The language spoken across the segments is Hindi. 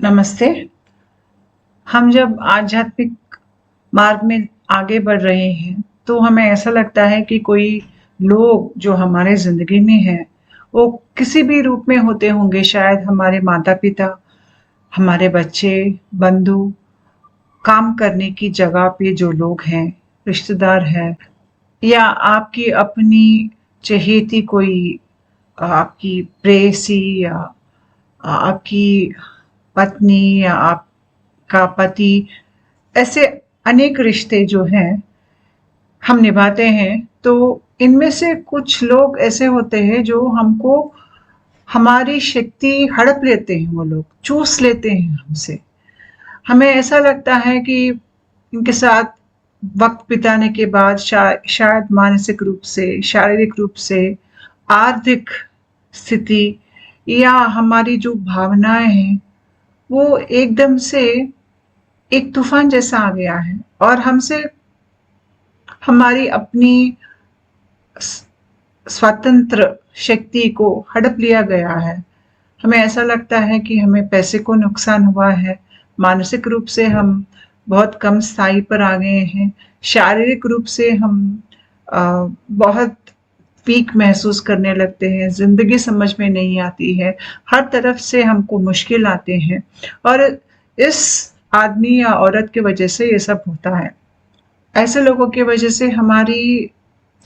नमस्ते। हम जब आध्यात्मिक मार्ग में आगे बढ़ रहे हैं, तो हमें ऐसा लगता है कि कोई लोग जो हमारे ज़िंदगी में हैं, वो किसी भी रूप में होते होंगे, शायद हमारे माता-पिता, हमारे बच्चे, बंधु, काम करने की जगह पे जो लोग हैं, रिश्तेदार हैं या आपकी अपनी चहेती कोई आपकी प्रेयसी या आपकी पत्नी या आपका पति, ऐसे अनेक रिश्ते जो हैं हम निभाते हैं। तो इनमें से कुछ लोग ऐसे होते हैं जो हमको हमारी शक्ति हड़प लेते हैं, वो लोग चूस लेते हैं हमसे। हमें ऐसा लगता है कि इनके साथ वक्त बिताने के बाद शायद मानसिक रूप से, शारीरिक रूप से, आर्थिक स्थिति या हमारी जो भावनाएं हैं वो एकदम से एक तूफान जैसा आ गया है और हमसे हमारी अपनी स्वतंत्र शक्ति को हड़प लिया गया है। हमें ऐसा लगता है कि हमें पैसे को नुकसान हुआ है, मानसिक रूप से हम बहुत कम स्थायी पर आ गए हैं, शारीरिक रूप से हम बहुत वीक महसूस करने लगते हैं, ज़िंदगी समझ में नहीं आती है, हर तरफ से हमको मुश्किल आते हैं और इस आदमी या औरत की वजह से ये सब होता है। ऐसे लोगों की वजह से हमारी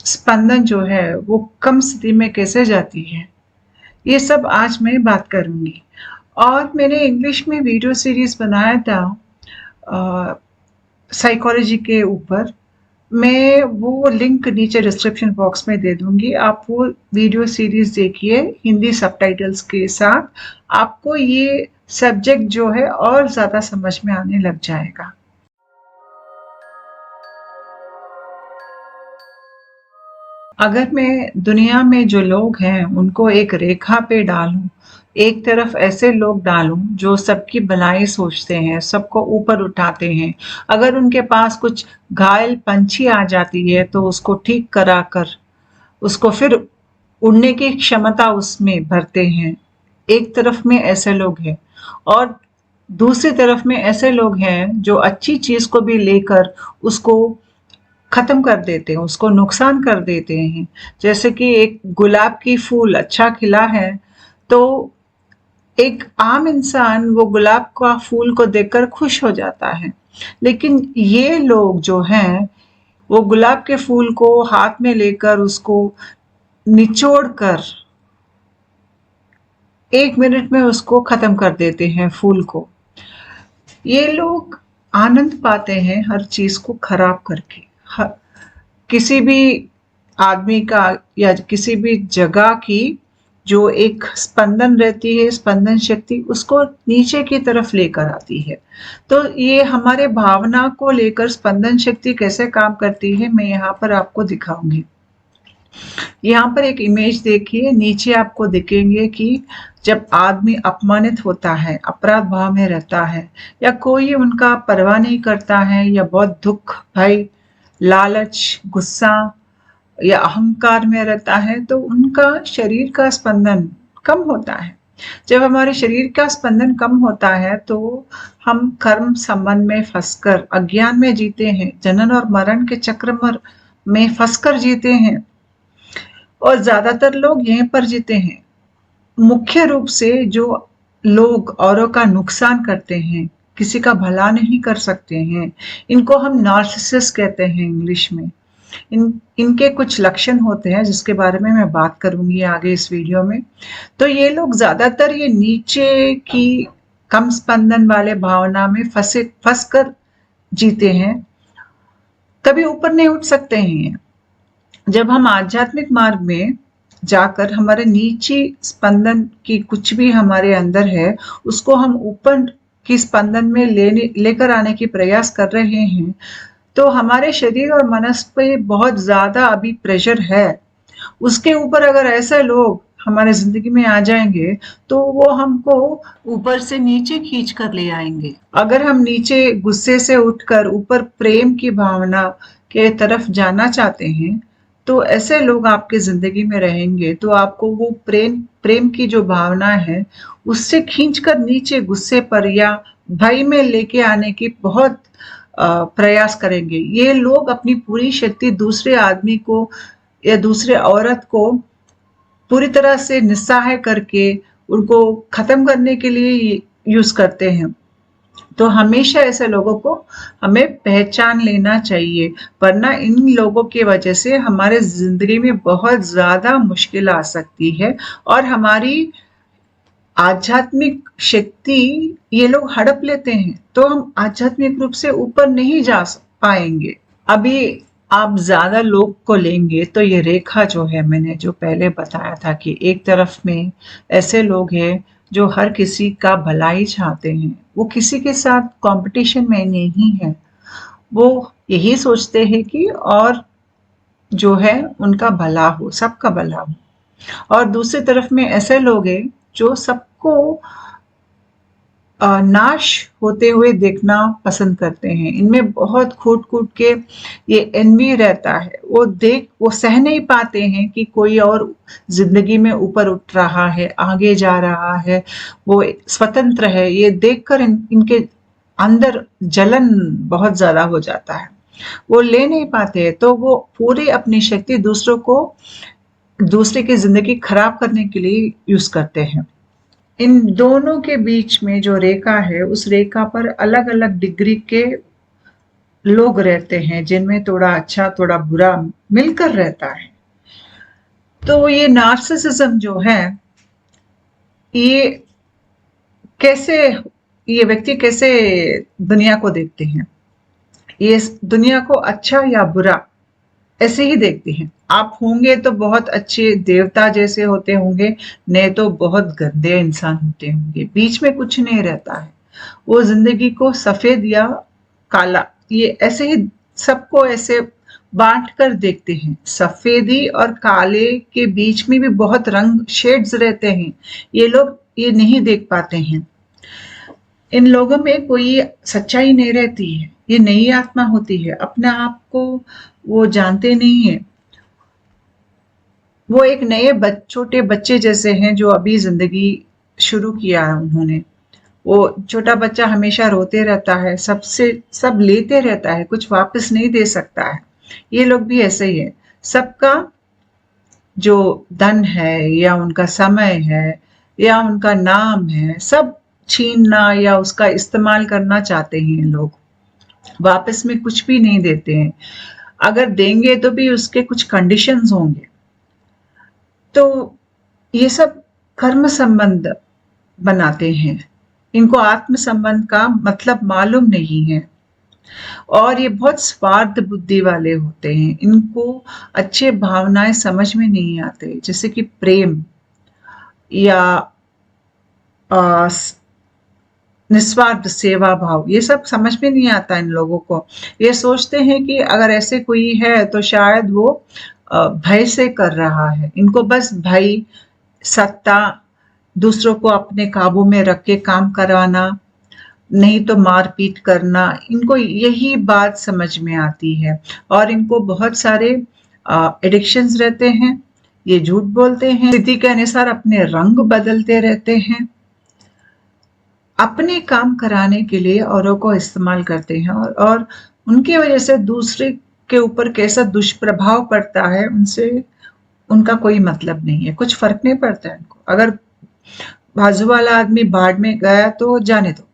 स्पंदन जो है वो कम स्थिति में कैसे जाती है, ये सब आज मैं बात करूँगी। और मैंने इंग्लिश में वीडियो सीरीज़ बनाया था साइकोलॉजी के ऊपर। मैं वो लिंक नीचे डिस्क्रिप्शन बॉक्स में दे दूँगी। आप वो वीडियो सीरीज़ देखिए हिंदी सबटाइटल्स के साथ। आपको ये सब्जेक्ट जो है और ज़्यादा समझ में आने लग जाएगा। अगर मैं दुनिया में जो लोग हैं उनको एक रेखा पे डालूं, एक तरफ ऐसे लोग डालूं जो सबकी भलाई सोचते हैं, सबको ऊपर उठाते हैं, अगर उनके पास कुछ घायल पंछी आ जाती है तो उसको ठीक करा कर उसको फिर उड़ने की क्षमता उसमें भरते हैं, एक तरफ में ऐसे लोग हैं। और दूसरी तरफ में ऐसे लोग हैं जो अच्छी चीज को भी लेकर उसको खत्म कर देते हैं, उसको नुकसान कर देते हैं। जैसे कि एक गुलाब की फूल अच्छा खिला है तो एक आम इंसान वो गुलाब का फूल को देखकर खुश हो जाता है, लेकिन ये लोग जो हैं वो गुलाब के फूल को हाथ में लेकर उसको निचोड़ कर 1 मिनट में उसको खत्म कर देते हैं फूल को। ये लोग आनंद पाते हैं हर चीज को खराब करके। किसी भी आदमी का या किसी भी जगह की जो एक स्पंदन रहती है, स्पंदन शक्ति उसको नीचे की तरफ लेकर आती है। तो ये हमारे भावना को लेकर स्पंदन शक्ति कैसे काम करती है मैं यहाँ पर आपको दिखाऊंगी। यहाँ पर एक इमेज देखिए, नीचे आपको दिखेंगे कि जब आदमी अपमानित होता है, अपराध भाव में रहता है या कोई उनका परवाह नहीं करता है या बहुत दुख, भय, लालच, गुस्सा या अहंकार में रहता है तो उनका शरीर का स्पंदन कम होता है। जब हमारे शरीर का स्पंदन कम होता है तो हम कर्म संबंध में फंसकर अज्ञान में जीते हैं, जनन और मरण के चक्र में फंसकर जीते हैं और ज्यादातर लोग यहीं पर जीते हैं। मुख्य रूप से जो लोग औरों का नुकसान करते हैं, किसी का भला नहीं कर सकते हैं, इनको हम नार्सिसिस्ट कहते हैं इंग्लिश में। इनके कुछ लक्षण होते हैं जिसके बारे में मैं बात करूंगी आगे इस वीडियो में। तो ये लोग ज्यादातर ये नीचे की कम स्पंदन वाले भावना में फंस कर जीते हैं, कभी ऊपर नहीं उठ सकते हैं। जब हम आध्यात्मिक मार्ग में जाकर हमारे नीचे स्पंदन की कुछ भी हमारे अंदर है उसको हम ऊपर की स्पंदन में लेकर आने की प्रयास कर रहे हैं, तो हमारे शरीर और मनस पे बहुत ज्यादा अभी प्रेशर है। उसके ऊपर अगर ऐसे लोग हमारे जिंदगी में आ जाएंगे तो वो हमको ऊपर से नीचे खींच कर ले आएंगे। अगर हम नीचे गुस्से से उठकर ऊपर प्रेम की भावना के तरफ जाना चाहते हैं तो ऐसे लोग आपकी ज़िंदगी में रहेंगे तो आपको वो प्रेम प्रेम की जो भावना है, उससे खींचकर नीचे गुस्से पर या भय में लेके आने की बहुत प्रयास करेंगे। ये लोग अपनी पूरी शक्ति दूसरे आदमी को या दूसरे औरत को पूरी तरह से निस्सहाय करके उनको ख़त्म करने के लिए यूज़ करते हैं। तो हमेशा ऐसे लोगों को हमें पहचान लेना चाहिए, वरना इन लोगों की वजह से हमारे ज़िंदगी में बहुत ज़्यादा मुश्किल आ सकती है और हमारी आध्यात्मिक शक्ति ये लोग हड़प लेते हैं, तो हम आध्यात्मिक रूप से ऊपर नहीं जा पाएँगे। अभी आप ज़्यादा लोग को लेंगे तो ये रेखा जो है, मैंने जो पहले बताया था कि एक तरफ में ऐसे लोग हैं जो हर किसी का भलाई चाहते हैं। वो किसी के साथ कॉम्पिटिशन में नहीं है। वो यही सोचते हैं कि और जो है उनका भला हो, सबका भला हो। और दूसरी तरफ में ऐसे लोग हैं जो सबको नाश होते हुए देखना पसंद करते हैं। इनमें बहुत कूट-कूट के ये एन्वी रहता है। वो सह नहीं पाते हैं कि कोई और ज़िंदगी में ऊपर उठ रहा है, आगे जा रहा है, वो स्वतंत्र है। ये देखकर इनके अंदर जलन बहुत ज़्यादा हो जाता है। वो ले नहीं पाते हैं, तो वो पूरी अपनी शक्ति दूसरे की ज़िंदगी खराब करने के लिए यूज़ करते हैं। इन दोनों के बीच में जो रेखा है, उस रेखा पर अलग-अलग डिग्री के लोग रहते हैं, जिनमें थोड़ा अच्छा, थोड़ा बुरा मिलकर रहता है। तो ये नार्सिसिज्म जो है, ये कैसे ये व्यक्ति कैसे दुनिया को देखते हैं? ये इस दुनिया को अच्छा या बुरा ऐसे ही देखते हैं। आप होंगे तो बहुत अच्छे देवता जैसे होते होंगे, नहीं तो बहुत गंदे इंसान होते होंगे। बीच में कुछ नहीं रहता है। वो ज़िंदगी को सफ़ेद या काला, ये ऐसे ही सबको ऐसे बाँट कर देखते हैं। सफ़ेदी और काले के बीच में भी बहुत रंग शेड्स रहते हैं। ये लोग ये नहीं देख पाते हैं। इन लोगों में कोई सच्चाई नहीं रहती है। ये नई आत्मा होती है। अपने आप को वो जानते नहीं हैं। वो एक नए छोटे बच्चे जैसे हैं जो अभी ज़िंदगी शुरू किया है उन्होंने। वो छोटा बच्चा हमेशा रोते रहता है, सबसे सब लेते रहता है, कुछ वापस नहीं दे सकता है। ये लोग भी ऐसे ही है। सबका जो धन है या उनका समय है या उनका नाम है, सब छीनना या उसका इस्तेमाल करना चाहते हैं ये लोग। वापस में कुछ भी नहीं देते हैं। अगर देंगे तो भी उसके कुछ कंडीशंस होंगे। तो ये सब कर्म संबंध बनाते हैं। इनको आत्म संबंध का मतलब मालूम नहीं है और ये बहुत स्वार्थ बुद्धि वाले होते हैं। इनको अच्छे भावनाएँ समझ में नहीं आते, जैसे कि प्रेम या अ, स निस्वार्थ सेवा भाव, ये सब समझ में नहीं आता इन लोगों को। ये सोचते हैं कि अगर ऐसे कोई है तो शायद वो भय से कर रहा है। इनको बस भय, सत्ता, दूसरों को अपने काबू में रख के काम करवाना, नहीं तो मार-पीट करना, इनको यही बात समझ में आती है और इनको बहुत सारे एडिक्शंस रहते हैं। ये झूठ बोलते हैं, स्थिति के अनुसार अपने रंग बदलते रहते हैं। अपने काम कराने के लिए औरों को इस्तेमाल करते हैं और उनकी वजह से दूसरे के ऊपर कैसा दुष्प्रभाव पड़ता है, उनसे उनका कोई मतलब नहीं है, कुछ फ़र्क नहीं पड़ता है उनको। अगर बाजू वाला आदमी बाढ़ में गया तो जाने दो,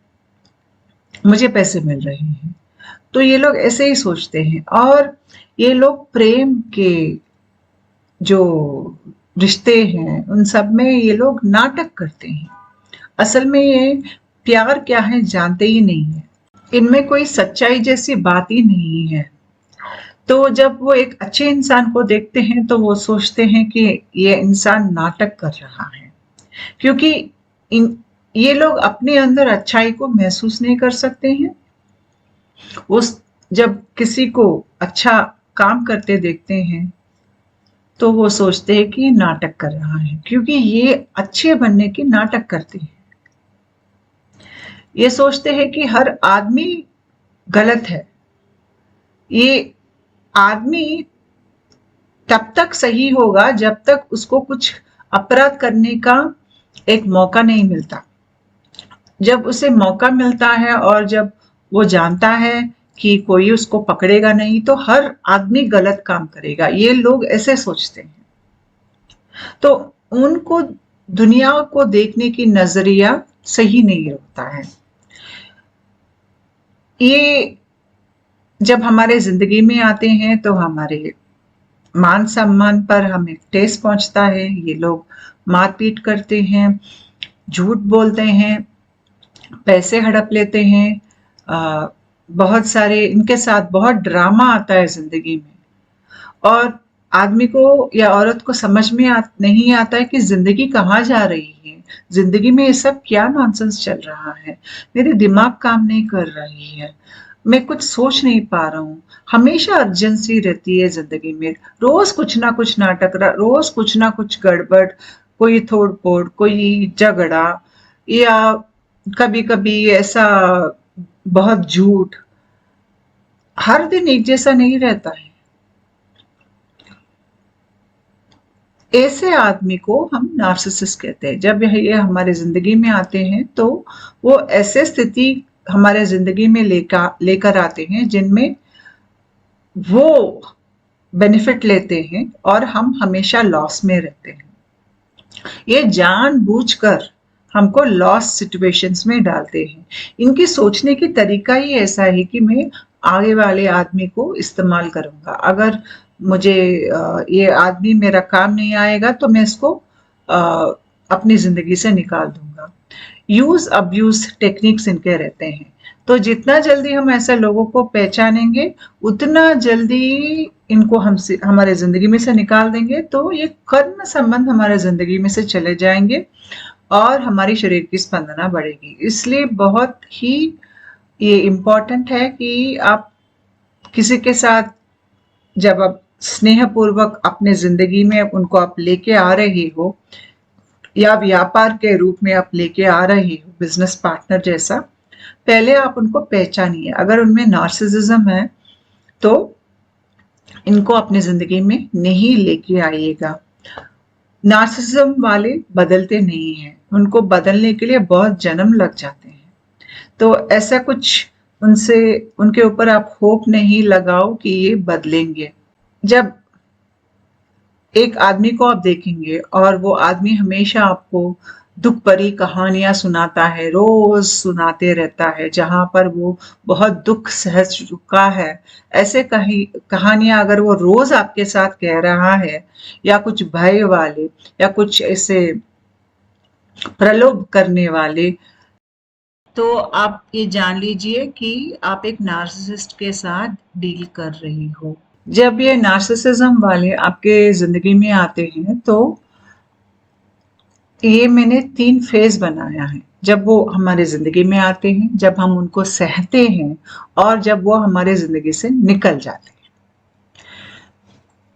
मुझे पैसे मिल रहे हैं। तो ये लोग ऐसे ही सोचते हैं और ये लोग प्रेम के जो रिश्ते हैं, उन सब में ये लोग नाटक करते हैं। असल में ये प्यार क्या है जानते ही नहीं है। इनमें कोई सच्चाई जैसी बात ही नहीं है। तो जब वो एक अच्छे इंसान को देखते हैं तो वो सोचते हैं कि ये इंसान नाटक कर रहा है। क्योंकि इन ये लोग अपने अंदर अच्छाई को महसूस नहीं कर सकते हैं। वो जब किसी को अच्छा काम करते देखते हैं तो वो सोचते हैं कि ये नाटक कर रहा है, क्योंकि ये अच्छे बनने की नाटक करते हैं। ये सोचते हैं कि हर आदमी गलत है। ये आदमी तब तक सही होगा जब तक उसको कुछ अपराध करने का एक मौका नहीं मिलता। जब उसे मौका मिलता है और जब वो जानता है कि कोई उसको पकड़ेगा नहीं, तो हर आदमी गलत काम करेगा। ये लोग ऐसे सोचते हैं। तो उनको दुनिया को देखने की नजरिया सही नहीं होता है। ये जब हमारे जिंदगी में आते हैं तो हमारे मान सम्मान पर हमें ठेस पहुंचता है। ये लोग मारपीट करते हैं, झूठ बोलते हैं, पैसे हड़प लेते हैं। बहुत सारे इनके साथ बहुत ड्रामा आता है जिंदगी में, और आदमी को या औरत को समझ में नहीं आता है कि जिंदगी कहाँ जा रही है। जिंदगी में ये सब क्या नॉनसेंस चल रहा है। मेरी दिमाग काम नहीं कर रही है, मैं कुछ सोच नहीं पा रहा हूँ। हमेशा अर्जेंसी रहती है जिंदगी में। रोज कुछ ना कुछ नाटक, रोज कुछ ना कुछ गड़बड़, कोई तोड़ फोड़, कोई झगड़ा, या कभी कभी ऐसा बहुत झूठ। हर दिन एक जैसा नहीं रहता है। ऐसे आदमी को हम नार्सिसिस्ट कहते हैं। जब ये हमारे जिंदगी में आते हैं तो वो ऐसे स्थिति हमारे जिंदगी में लेकर आते हैं जिनमें वो बेनिफिट लेते हैं और हम हमेशा लॉस में रहते हैं। ये जानबूझकर हमको लॉस सिचुएशंस में डालते हैं। इनकी सोचने की तरीका ही ऐसा है कि मैं आगे वाले आदमी को इस्तेमाल करूंगा। अगर मुझे ये आदमी मेरा काम नहीं आएगा तो मैं इसको अपनी जिंदगी से निकाल दूंगा। यूज अब्यूज टेक्निक्स इनके रहते हैं। तो जितना जल्दी हम ऐसे लोगों को पहचानेंगे उतना जल्दी इनको हमसे हमारे जिंदगी में से निकाल देंगे, तो ये कर्म संबंध हमारे जिंदगी में से चले जाएंगे और हमारी शरीर की स्पंदना बढ़ेगी। इसलिए बहुत ही ये इम्पोर्टेंट है कि आप किसी के साथ जब आप स्नेह पूर्वक अपने जिंदगी में उनको आप लेके आ रहे हो या व्यापार के रूप में आप लेके आ रहे हो, बिजनेस पार्टनर जैसा, पहले आप उनको पहचानिए। अगर उनमें नार्सिसिज्म है तो इनको अपनी जिंदगी में नहीं लेके आइएगा। नार्सिसिज्म वाले बदलते नहीं हैं, उनको बदलने के लिए बहुत जन्म लग जाते हैं। तो ऐसा कुछ उनसे उनके ऊपर आप होप नहीं लगाओ कि ये बदलेंगे। जब एक आदमी को आप देखेंगे और वो आदमी हमेशा आपको दुख भरी कहानियां सुनाता है, रोज सुनाते रहता है, जहां पर वो बहुत दुख सह चुका है, ऐसे कहानियां अगर वो रोज आपके साथ कह रहा है, या कुछ भय वाले या कुछ ऐसे प्रलोभ करने वाले, तो आप ये जान लीजिए कि आप एक नार्सिसिस्ट के साथ डील कर रही हो। जब ये नार्सिसिज्म वाले आपके जिंदगी में आते हैं तो ये मैंने 3 फेज बनाया है। जब वो हमारे जिंदगी में आते हैं, जब हम उनको सहते हैं, और जब वो हमारे जिंदगी से निकल जाते हैं।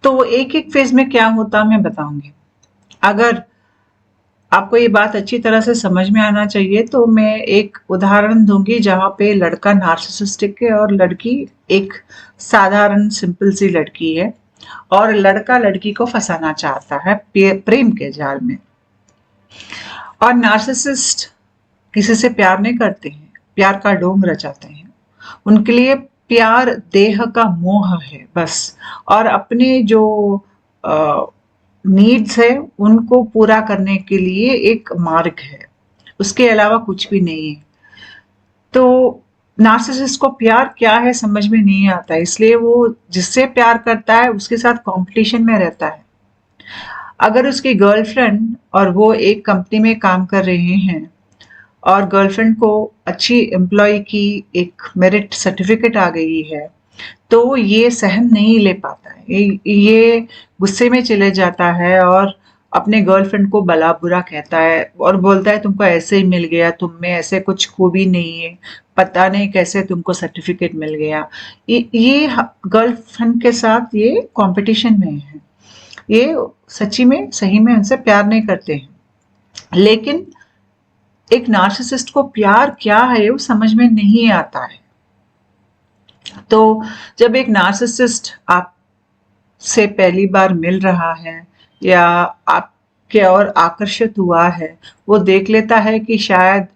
तो एक एक फेज में क्या होता मैं बताऊंगी। अगर आपको ये बात अच्छी तरह से समझ में आना चाहिए तो मैं एक उदाहरण दूंगी जहां पे लड़का नार्सिसिस्टिक है और लड़की एक साधारण सिंपल सी लड़की है, और लड़का लड़की को फंसाना चाहता है प्रेम के जाल में। और नार्सिसिस्ट किसी से प्यार नहीं करते हैं, प्यार का ढोंग रचाते हैं। उनके लिए प्यार देह का मोह है बस, और अपने जो नीड्स है उनको पूरा करने के लिए एक मार्ग है, उसके अलावा कुछ भी नहीं है। तो नार्सिसिस्ट को प्यार क्या है समझ में नहीं आता, इसलिए वो जिससे प्यार करता है उसके साथ कंपटीशन में रहता है। अगर उसकी गर्लफ्रेंड और वो एक कंपनी में काम कर रहे हैं और गर्लफ्रेंड को अच्छी एम्प्लॉय की एक मेरिट सर्टिफिकेट आ गई है, तो ये सहन नहीं ले पाता है। ये गुस्से में चले जाता है और अपने गर्लफ्रेंड को भला बुरा कहता है और बोलता है तुमको ऐसे ही मिल गया, तुम में ऐसे कुछ खूबी नहीं है, पता नहीं कैसे तुमको सर्टिफिकेट मिल गया। ये गर्लफ्रेंड के साथ ये कंपटीशन में है। ये सच्ची में सही में उनसे प्यार नहीं करते हैं। लेकिन एक नार्सिसिस्ट को प्यार क्या है वो समझ में नहीं आता है। तो जब एक नार्सिसिस्ट से पहली बार मिल रहा है या आपके और आकर्षित हुआ है, वो देख लेता है कि शायद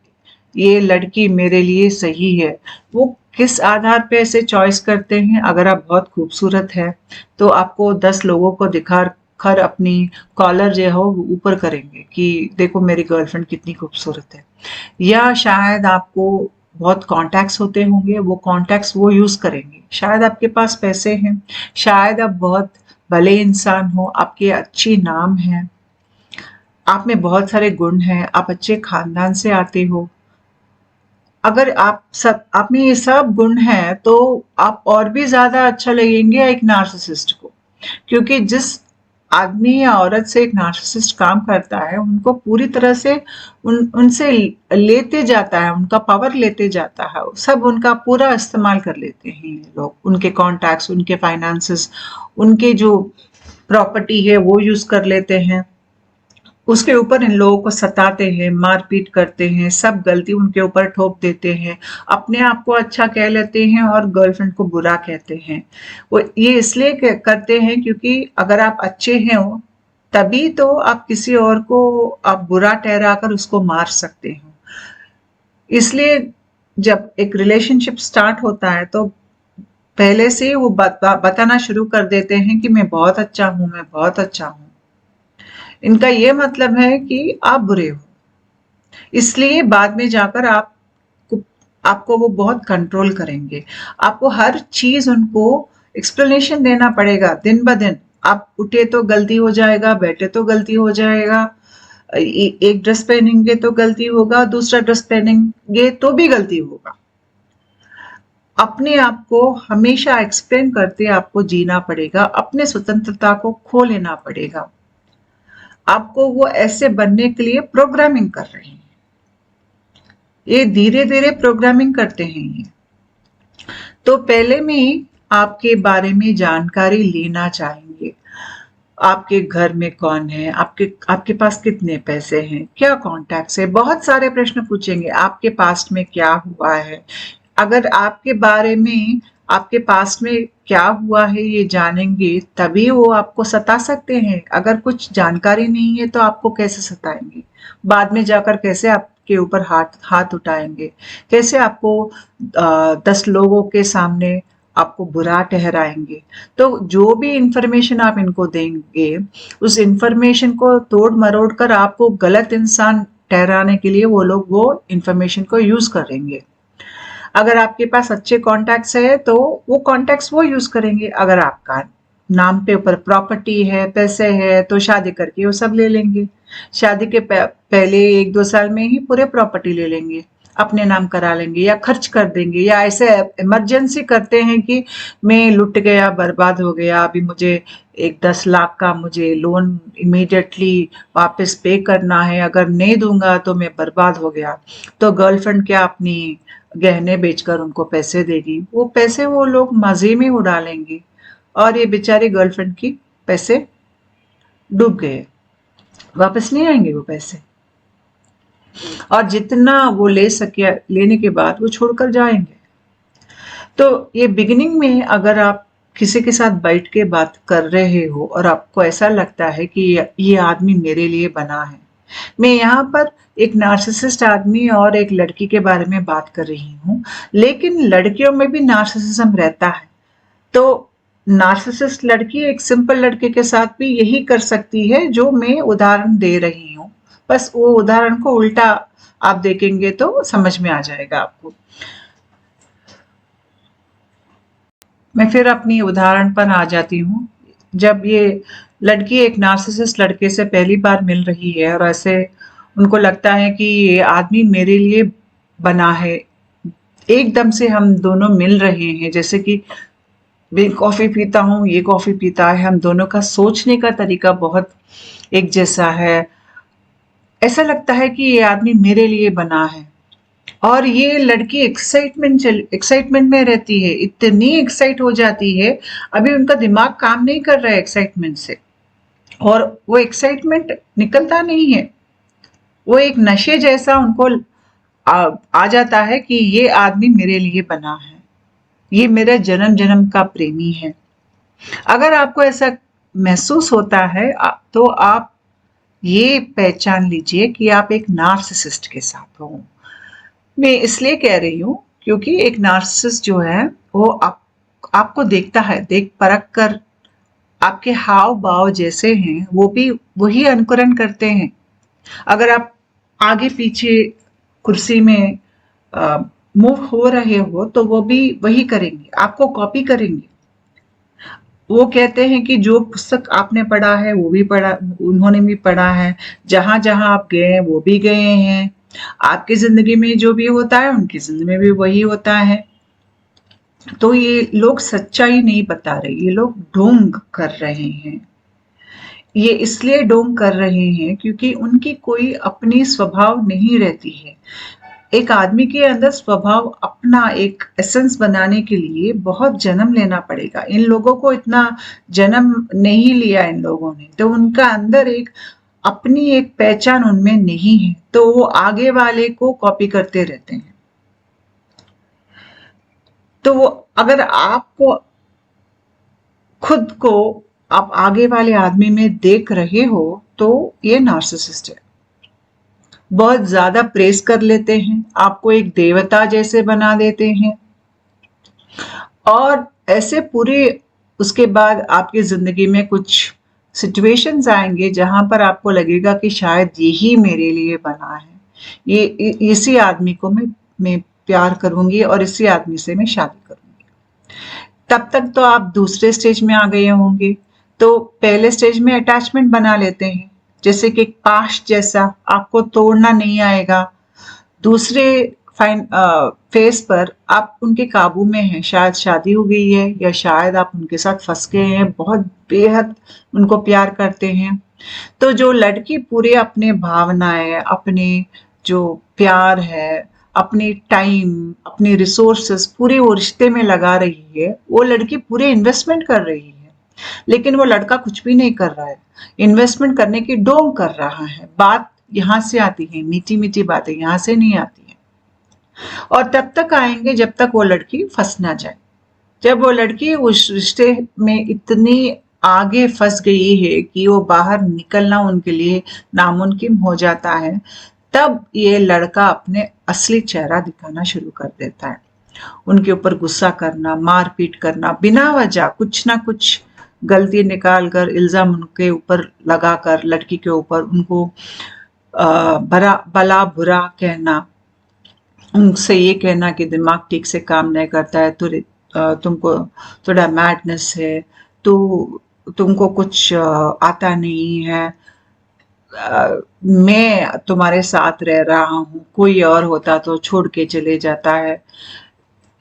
ये लड़की मेरे लिए सही है। वो किस आधार पे ऐसे चॉइस करते हैं? अगर आप बहुत खूबसूरत हैं, तो आपको 10 लोगों को दिखा कर अपनी कॉलर जो है वो ऊपर करेंगे कि देखो मेरी गर्लफ्रेंड कितनी खूबसूरत है। या शायद आपको बहुत कॉन्टैक्ट्स होते होंगे, वो कॉन्टैक्ट्स वो यूज़ करेंगे। शायद आपके पास पैसे हैं, शायद आप बहुत भले इंसान हो, आपके अच्छी नाम है, आप में बहुत सारे गुण हैं, आप अच्छे खानदान से आते हो। अगर आप में ये सब गुण हैं, तो आप और भी ज़्यादा अच्छा लगेंगे एक नार्सिसिस्ट को। क्योंकि जिस आदमी या औरत से एक नार्सिसिस्ट काम करता है, उनको पूरी तरह से उनसे लेते जाता है, उनका पावर लेते जाता है, सब उनका पूरा इस्तेमाल कर लेते हैं ये लोग। उनके कॉन्टैक्ट्स, उनके फाइनेंसेस, उनके जो प्रॉपर्टी है वो यूज़ कर लेते हैं। उसके ऊपर इन लोगों को सताते हैं, मारपीट करते हैं, सब गलती उनके ऊपर ठोप देते हैं, अपने आप को अच्छा कह लेते हैं और गर्लफ्रेंड को बुरा कहते हैं। वो ये इसलिए करते हैं क्योंकि अगर आप अच्छे हैं हो, तभी तो आप किसी और को आप बुरा ठहराकर उसको मार सकते हो। इसलिए जब एक रिलेशनशिप स्टार्ट होता है तो पहले से ही वो बताना शुरू कर देते हैं कि मैं बहुत अच्छा हूँ, मैं बहुत अच्छा हूँ। इनका ये मतलब है कि आप बुरे हो। इसलिए बाद में जाकर आपको वो बहुत कंट्रोल करेंगे। आपको हर चीज़ उनको एक्सप्लेनेशन देना पड़ेगा दिन ब दिन। आप उठे तो गलती हो जाएगा, बैठे तो गलती हो जाएगा, एक ड्रेस पहनेंगे तो गलती होगा, दूसरा ड्रेस पहनेंगे तो भी गलती होगा। अपने आप को हमेशा एक्सप्लेन करते आपको जीना पड़ेगा, अपने स्वतंत्रता को खो लेना पड़ेगा। आपको वो ऐसे बनने के लिए प्रोग्रामिंग कर रहे हैं। ये धीरे-धीरे प्रोग्रामिंग करते हैं ये। तो पहले में आपके बारे में जानकारी लेना चाहेंगे। आपके घर में कौन है? आपके पास कितने पैसे हैं? क्या कॉन्टैक्ट्स है? बहुत सारे प्रश्न पूछेंगे। आपके पास्ट में क्या हुआ है? अगर आपके बारे में आपके पास्ट में क्या हुआ है ये जानेंगे, तभी वो आपको सता सकते हैं। अगर कुछ जानकारी नहीं है तो आपको कैसे सताएंगे? बाद में जाकर कैसे आपके ऊपर हाथ हाथ उठाएंगे? कैसे आपको 10 लोगों के सामने आपको बुरा ठहराएंगे? तो जो भी इंफॉर्मेशन आप इनको देंगे, उस इंफॉर्मेशन को तोड़ मरोड़ कर आपको गलत इंसान ठहराने के लिए वो लोग वो इंफॉर्मेशन को यूज करेंगे। अगर आपके पास अच्छे कॉन्टैक्ट्स है तो वो कॉन्टैक्ट्स वो यूज करेंगे। अगर आपका नाम पे ऊपर प्रॉपर्टी है, पैसे है, तो शादी करके वो सब ले लेंगे। शादी के पहले 1-2 साल में ही पूरे प्रॉपर्टी ले लेंगे, अपने नाम करा लेंगे या खर्च कर देंगे, या ऐसे इमरजेंसी करते हैं कि मैं लुट गया, बर्बाद हो गया, अभी मुझे एक 10 लाख का मुझे लोन इमीडिएटली वापस पे करना है, अगर नहीं दूंगा तो मैं बर्बाद हो गया। तो गर्लफ्रेंड क्या अपनी गहने बेचकर उनको पैसे देगी? वो पैसे वो लोग मजे में उड़ा लेंगे और ये बेचारी गर्लफ्रेंड की पैसे डूब गए, वापस नहीं आएंगे वो पैसे। और जितना वो ले सके लेने के बाद वो छोड़कर जाएंगे। तो ये बिगिनिंग में अगर आप किसी के साथ बैठ के बात कर रहे हो और आपको ऐसा लगता है कि ये आदमी मेरे लिए बना है। मैं यहाँ पर एक नार्सिसिस्ट आदमी और एक लड़की के बारे में बात कर रही हूँ, लेकिन लड़कियों में भी नार्सिसिज्म रहता है। तो नार्सिसिस्ट लड़की एक सिंपल लड़के के साथ भी यही कर सकती है जो मैं उदाहरण दे रही हूँ। बस वो उदाहरण को उल्टा आप देखेंगे तो समझ में आ जाएगा आपको। मैं फिर अपनी उदाहरण पर आ जाती हूँ। जब ये लड़की एक नार्सिसिस्ट लड़के से पहली बार मिल रही है और ऐसे उनको लगता है कि ये आदमी मेरे लिए बना है, एकदम से हम दोनों मिल रहे हैं, जैसे कि मैं कॉफ़ी पीता हूँ, ये कॉफ़ी पीता है, हम दोनों का सोचने का तरीका बहुत एक जैसा है। ऐसा लगता है कि ये आदमी मेरे लिए बना है। और ये लड़की एक्साइटमेंट में रहती है, इतनी एक्साइट हो जाती है, अभी उनका दिमाग काम नहीं कर रहा है एक्साइटमेंट से, और वो एक्साइटमेंट निकलता नहीं है। वो एक नशे जैसा उनको आ जाता है कि ये आदमी मेरे लिए बना है, ये मेरा जन्म जन्म का प्रेमी है। अगर आपको ऐसा महसूस होता है तो आप ये पहचान लीजिए कि आप एक नार्सिसिस्ट के साथ हो। मैं इसलिए कह रही हूँ क्योंकि एक नार्सिसिस्ट जो है वो आपको देखता है, देख परख कर आपके हाव-भाव जैसे हैं वो भी वही अनुकरण करते हैं। अगर आप आगे-पीछे कुर्सी में मूव हो रहे हो तो वो भी वही करेंगे, आपको कॉपी करेंगे। वो कहते हैं कि जो पुस्तक आपने पढ़ा है वो भी पढ़ा, उन्होंने भी पढ़ा है, जहाँ-जहाँ आप गए हैं वो भी गए हैं, आपकी ज़िंदगी में जो भी होता है उनकी ज़िंदगी में भी वही होता है। तो ये लोग सच्चाई नहीं बता रहे, ये लोग ढोंग कर रहे हैं। ये इसलिए ढोंग कर रहे हैं क्योंकि उनकी कोई अपनी स्वभाव नहीं रहती है। एक आदमी के अंदर स्वभाव अपना एक एसेंस बनाने के लिए बहुत जन्म लेना पड़ेगा। इन लोगों को इतना जन्म नहीं लिया इन लोगों ने, तो उनका अंदर एक अपनी एक पहचान उनमें नहीं है, तो वो आगे वाले को कॉपी करते रहते हैं। तो वो अगर आपको खुद को आप आगे वाले आदमी में देख रहे हो, तो ये नार्सिसिस्ट है। बहुत ज़्यादा प्रेज़ कर लेते हैं, आपको एक देवता जैसे बना देते हैं और ऐसे पूरे उसके बाद आपकी ज़िंदगी में कुछ सिचुएशंस आएँगे जहाँ पर आपको लगेगा कि शायद यही मेरे लिए बना है। ये इसी आदमी को मैं प्यार करूँगी और इसी आदमी से मैं शादी करूँगी। तब तक तो आप दूसरे स्टेज में आ गए होंगे। तो पहले स्टेज में अटैचमेंट बना लेते हैं, जैसे कि पास्ट जैसा आपको तोड़ना नहीं आएगा। दूसरे फेज़ पर आप उनके काबू में हैं, शायद शादी हो गई है या शायद आप उनके साथ फँस गए हैं, बहुत बेहद उनको प्यार करते हैं। तो जो लड़की पूरे अपने भावनाएँ, अपने जो प्यार है, अपनी टाइम, अपनी रिसोर्सेज़ पूरे वो रिश्ते में लगा रही है, वो लड़की पूरे इन्वेस्टमेंट कर रही है। लेकिन वो लड़का कुछ भी नहीं कर रहा है, इन्वेस्टमेंट करने की ढोंग कर रहा है। बात यहाँ से आती है, मीठी-मीठी बातें यहाँ से नहीं आती हैं। और तब तक आएँगे जब तक वो लड़की फँस ना जाए। जब वो लड़की उस रिश्ते में इतनी आगे फँस गई है कि वो बाहर निकलना उनके लिए नामुमकिन हो जाता है, तब ये लड़का अपने असली चेहरा दिखाना शुरू कर देता है। उनके ऊपर गुस्सा करना, मार-पीट करना, बिना वजह कुछ ना कुछ गलती निकाल कर इल्ज़ाम उनके ऊपर लगाकर लड़की के ऊपर उनको भला-बुरा कहना, उनसे ये कहना कि दिमाग ठीक से काम नहीं करता है, तुमको थोड़ा मैडनेस है, तो तुमको कुछ आता नहीं है, मैं तुम्हारे साथ रह रहा हूँ, कोई और होता तो छोड़ के चले जाता है।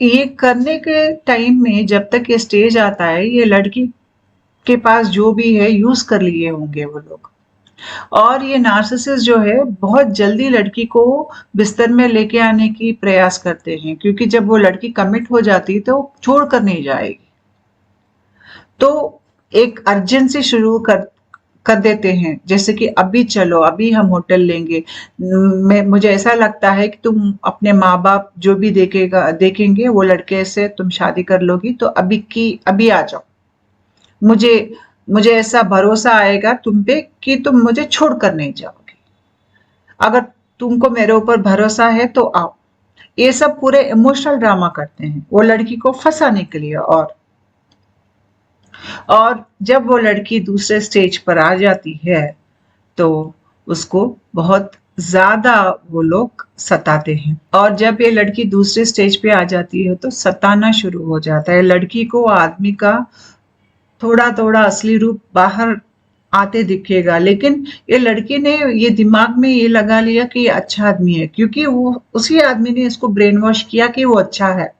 ये करने के टाइम में जब तक ये स्टेज आता है, ये लड़की के पास जो भी है यूज़ कर लिए होंगे वो लोग। और ये नार्सिसिस्ट जो है बहुत जल्दी लड़की को बिस्तर में लेके आने की प्रयास करते हैं क्योंकि जब वो लड़की कमिट हो जाती है तो वो छोड़ कर नहीं जाएगी। तो एक अर्जेंसी शुरू कर कर देते हैं, जैसे कि अभी चलो, अभी हम होटल लेंगे। मुझे ऐसा लगता है कि तुम अपने माँ-बाप जो भी देखेंगे वो लड़के से तुम शादी कर लोगी तो अभी आ जाओ। मुझे मुझे ऐसा भरोसा आएगा तुम पे कि तुम मुझे छोड़कर नहीं जाओगे। अगर तुमको मेरे ऊपर भरोसा है तो आओ। ये सब पूरे इमोशनल ड्रामा करते हैं वो लड़की को फंसाने के लिए। और जब वो लड़की दूसरे स्टेज पर आ जाती है तो उसको बहुत ज़्यादा वो लोग सताते हैं। और जब ये लड़की दूसरे स्टेज पे आ जाती है तो सताना शुरू हो जाता है। लड़की को आदमी का थोड़ा-थोड़ा असली रूप बाहर आते दिखेगा, लेकिन ये लड़की ने ये दिमाग में ये लगा लिया कि ये अच्छा आदमी है क्योंकि वो उसी आदमी ने इसको ब्रेन वॉश किया कि वो अच्छा है।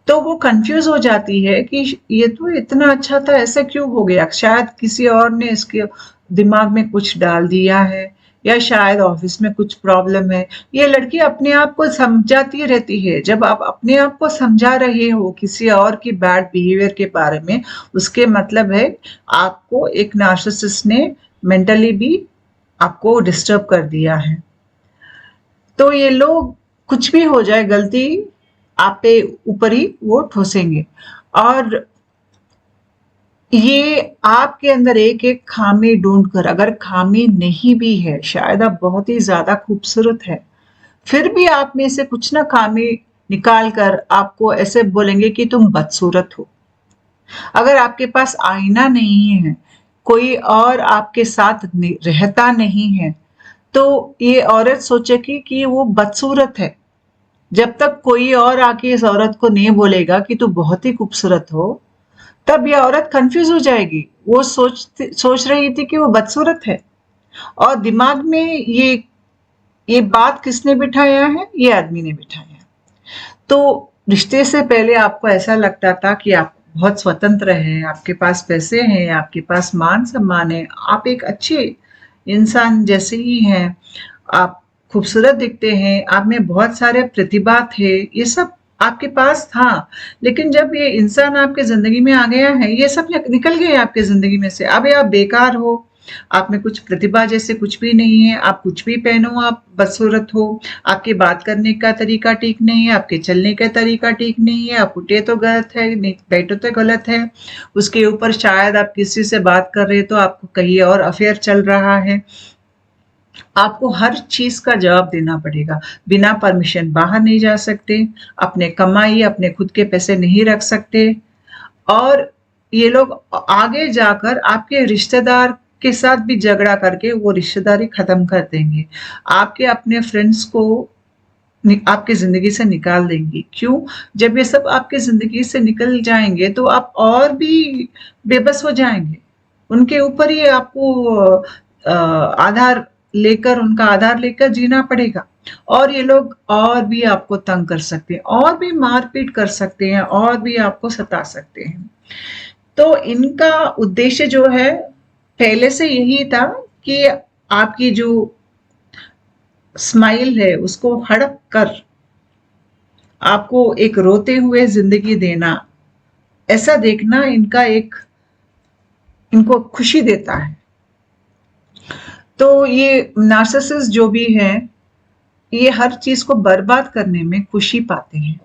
तो वो कन्फ्यूज़ हो जाती है कि ये तो इतना अच्छा था, ऐसा क्यों हो गया? शायद किसी और ने इसके दिमाग में कुछ डाल दिया है या शायद ऑफ़िस में कुछ प्रॉब्लम है। ये लड़की अपने आप को समझाती रहती है। जब आप अपने आप को समझा रहे हो किसी और की बैड बिहेवियर के बारे में, उसके मतलब है आपको एक नार्सिसिस्ट ने मेंटली भी आपको डिस्टर्ब कर दिया है। तो ये लोग कुछ भी हो जाए गलती आप पे ऊपर ही वो ठोसेंगे। और ये आपके अंदर एक-एक खामी ढूँढकर, अगर खामी नहीं भी है, शायद आप बहुत ही ज़्यादा खूबसूरत हैं, फिर भी आप में से कुछ ना खामी निकाल कर आपको ऐसे बोलेंगे कि तुम बदसूरत हो। अगर आपके पास आईना नहीं है, कोई और आपके साथ रहता नहीं है, तो ये औरत सोचेगी कि वो बदसूरत है। जब तक कोई और आके इस औरत को नहीं बोलेगा कि तू बहुत ही खूबसूरत हो, तब ये औरत कंफ्यूज हो जाएगी। वो सोच रही थी कि वो बदसूरत है, और दिमाग में ये बात किसने बिठाया है? ये आदमी ने बिठाया है। तो रिश्ते से पहले आपको ऐसा लगता था कि आप बहुत स्वतंत्र हैं, आपके पास पैसे हैं, आपके पास मान-सम्मान है, आप एक अच्छे इंसान जैसे ही हैं, आप खूबसूरत दिखते हैं, आप में बहुत सारे प्रतिभा थे, ये सब आपके पास था। लेकिन जब ये इंसान आपकी ज़िंदगी में आ गया है, ये सब निकल गए आपकी ज़िंदगी में से। अब ये आप बेकार हो, आप में कुछ प्रतिभा जैसे कुछ भी नहीं है, आप कुछ भी पहनो आप बदसूरत हो, आपके बात करने का तरीका ठीक नहीं है, आपके चलने का तरीका ठीक नहीं है, आप उठे तो गलत है, नहीं बैठो तो गलत है। उसके ऊपर शायद आप किसी से बात कर रहे हो तो आपको कहीं और अफेयर चल रहा है। आपको हर चीज़ का जवाब देना पड़ेगा। बिना परमिशन बाहर नहीं जा सकते, अपने कमाई, अपने खुद के पैसे नहीं रख सकते, और ये लोग आगे जाकर आपके रिश्तेदार के साथ भी झगड़ा करके वो रिश्तेदारी खत्म कर देंगे। आपके अपने फ्रेंड्स को आपकी ज़िंदगी से निकाल देंगी। क्यों? जब ये सब आपकी ज़िंदगी से निकल जाएँगे तो आप और भी बेबस हो जाएँगे। उनके ऊपर ही आपको आधार उनका आधार लेकर जीना पड़ेगा, और ये लोग और भी आपको तंग कर सकते हैं, और भी मार-पीट कर सकते हैं, और भी आपको सता सकते हैं। तो इनका उद्देश्य जो है, पहले से यही था कि आपकी जो स्माइल है उसको हड़प कर आपको एक रोते हुए ज़िंदगी देना, ऐसा देखना इनको खुशी देता है। तो ये नार्सिसिस्ट जो भी हैं, ये हर चीज़ को बर्बाद करने में खुशी पाते हैं।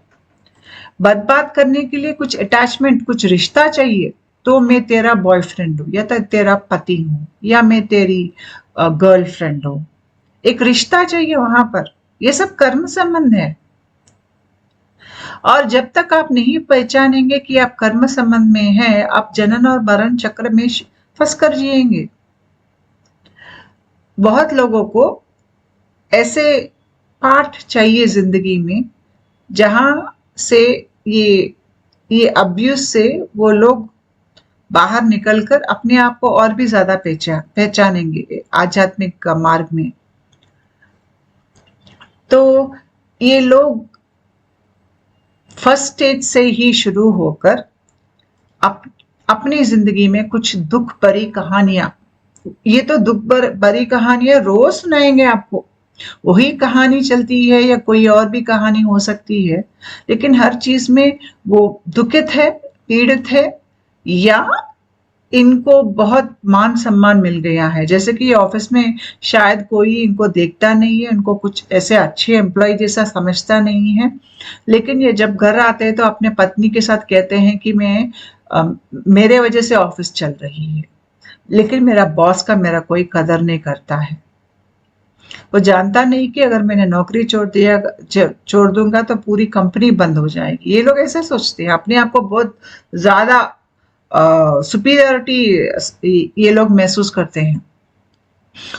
बर्बाद करने के लिए कुछ अटैचमेंट, कुछ रिश्ता चाहिए, तो मैं तेरा बॉयफ्रेंड हूँ, या तो तेरा पति हूँ, या मैं तेरी गर्लफ्रेंड हूँ। एक रिश्ता चाहिए वहां पर। ये सब कर्म संबंध है, और जब तक आप नहीं पहचानेंगे कि आप कर्म संबंध में हैं, आप जनन और मरण चक्र में फंस कर जिएंगे। बहुत लोगों को ऐसे पाठ चाहिए जिंदगी में, जहां से ये अब्यूज से वो लोग बाहर निकलकर अपने आप को और भी ज्यादा पहचानेंगे आध्यात्मिक मार्ग में। तो ये लोग फर्स्ट स्टेज से ही शुरू होकर अपनी जिंदगी में कुछ दुख भरी कहानियां, ये तो दुख भरी कहानियां रोज सुनाएंगे आपको। वही कहानी चलती है या कोई और भी कहानी हो सकती है, लेकिन हर चीज में वो दुखित है, पीड़ित है, या इनको बहुत मान सम्मान मिल गया है। जैसे कि ऑफिस में शायद कोई इनको देखता नहीं है, इनको कुछ ऐसे अच्छे एम्प्लॉय जैसा समझता नहीं है, लेकिन ये जब घर आते हैं तो अपने पत्नी के साथ कहते हैं कि मेरे वजह से ऑफिस चल रही है, लेकिन मेरा बॉस का मेरा कोई कदर नहीं करता है। वो जानता नहीं कि अगर मैंने नौकरी छोड़ दूंगा तो पूरी कंपनी बंद हो जाएगी। ये लोग ऐसे सोचते हैं, अपने आप को बहुत ज्यादा सुपीरियरिटी ये लोग महसूस करते हैं,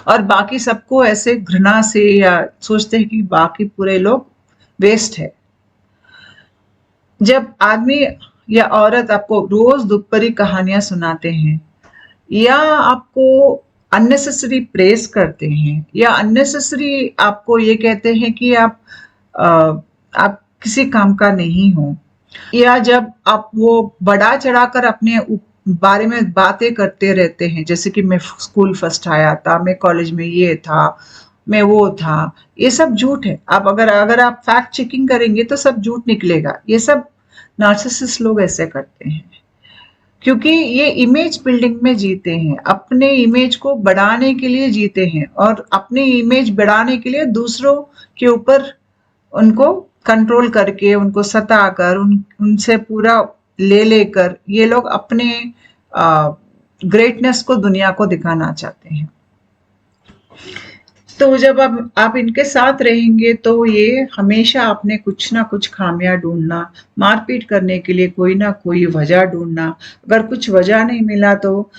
और बाकी सबको ऐसे घृणा से या सोचते हैं कि बाकी पूरे लोग वेस्ट है। जब आदमी या औरत आपको रोज दुख भरी कहानियां सुनाते हैं, या आपको अननेसेसरी प्रेस करते हैं, या अननेसेसरी आपको ये कहते हैं कि आप किसी काम का नहीं हो, या जब आप वो बढ़ा चढ़ाकर अपने बारे में बातें करते रहते हैं, जैसे कि मैं स्कूल फर्स्ट आया था, मैं कॉलेज में ये था, मैं वो था, ये सब झूठ है। आप अगर आप फैक्ट चेकिंग करेंगे तो सब झूठ निकलेगा। ये सब नार्सिसिस्ट लोग ऐसे करते हैं, क्योंकि ये इमेज बिल्डिंग में जीते हैं, अपने इमेज को बढ़ाने के लिए जीते हैं, और अपनी इमेज बढ़ाने के लिए दूसरों के ऊपर उनको कंट्रोल करके, उनको सताकर, उनसे पूरा ले लेकर ये लोग अपने ग्रेटनेस को दुनिया को दिखाना चाहते हैं। तो जब आप इनके साथ रहेंगे तो ये हमेशा आपने कुछ ना कुछ खामियां ढूंढना, मारपीट करने के लिए कोई ना कोई वजह ढूंढना। अगर कुछ वजह नहीं मिला तो